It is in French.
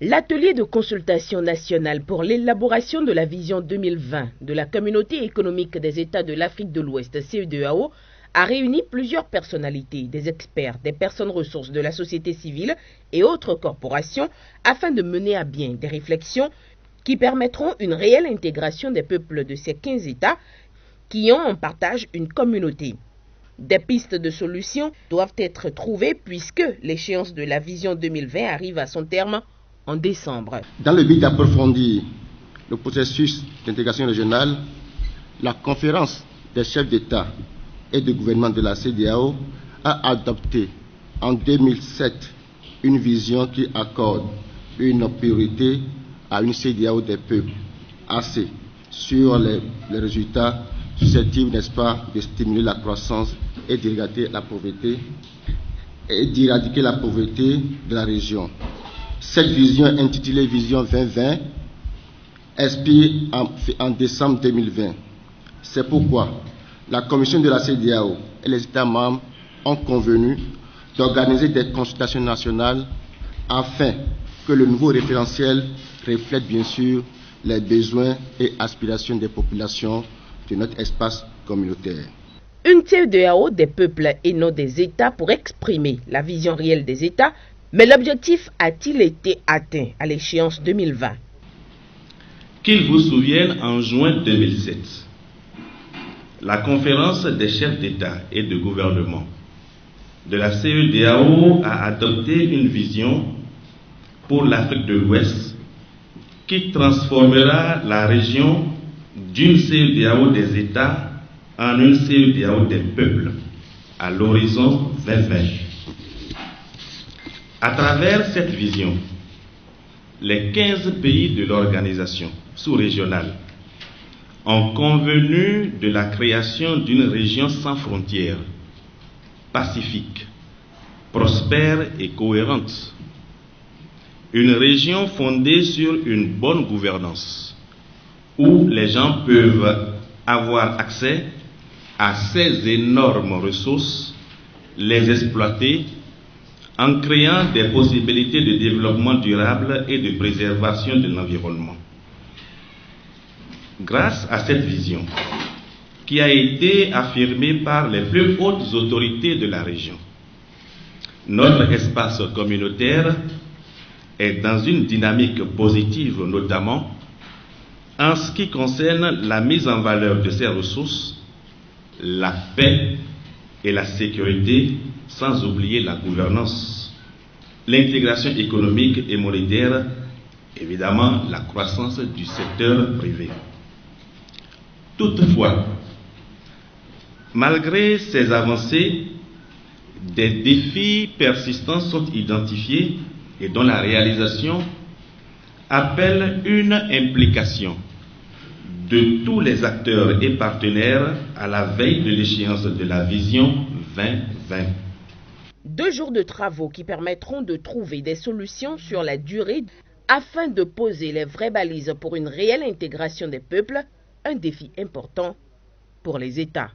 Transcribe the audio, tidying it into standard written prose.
L'atelier de consultation nationale pour l'élaboration de la vision 2020 de la Communauté économique des États de l'Afrique de l'Ouest, CEDEAO, a réuni plusieurs personnalités, des experts, des personnes ressources de la société civile et autres corporations afin de mener à bien des réflexions qui permettront une réelle intégration des peuples de ces 15 États qui ont en partage une communauté. Des pistes de solutions doivent être trouvées puisque l'échéance de la vision 2020 arrive à son terme en décembre. Dans le but d'approfondir le processus d'intégration régionale, la conférence des chefs d'État et de gouvernement de la CEDEAO a adopté en 2007 une vision qui accorde une priorité à une CEDEAO des peuples, axée sur les résultats susceptibles, n'est-ce pas, de stimuler la croissance et d'éradiquer la pauvreté de la région. Cette vision, intitulée Vision 2020, expire en décembre 2020. C'est pourquoi la Commission de la CEDEAO et les États membres ont convenu d'organiser des consultations nationales afin que le nouveau référentiel reflète bien sûr les besoins et aspirations des populations de notre espace communautaire. Une CEDEAO des peuples et non des États pour exprimer la vision réelle des États, mais l'objectif a-t-il été atteint à l'échéance 2020? Qu'il vous souvienne, en juin 2007, la conférence des chefs d'État et de gouvernement de la CEDEAO a adopté une vision pour l'Afrique de l'Ouest qui transformera la région d'une CEDEAO des États en une CEDEAO des peuples à l'horizon 2020. À travers cette vision, les 15 pays de l'organisation sous-régionale ont convenu de la création d'une région sans frontières, pacifique, prospère et cohérente. Une région fondée sur une bonne gouvernance, où les gens peuvent avoir accès à ces énormes ressources, les exploiter, en créant des possibilités de développement durable et de préservation de l'environnement. Grâce à cette vision, qui a été affirmée par les plus hautes autorités de la région, notre espace communautaire est dans une dynamique positive, notamment en ce qui concerne la mise en valeur de ces ressources, la paix et la sécurité, sans oublier la gouvernance, l'intégration économique et monétaire, évidemment la croissance du secteur privé. Toutefois, malgré ces avancées, des défis persistants sont identifiés et dont la réalisation appelle une implication de tous les acteurs et partenaires à la veille de l'échéance de la vision 2020. 2 jours de travaux qui permettront de trouver des solutions sur la durée afin de poser les vraies balises pour une réelle intégration des peuples, un défi important pour les États.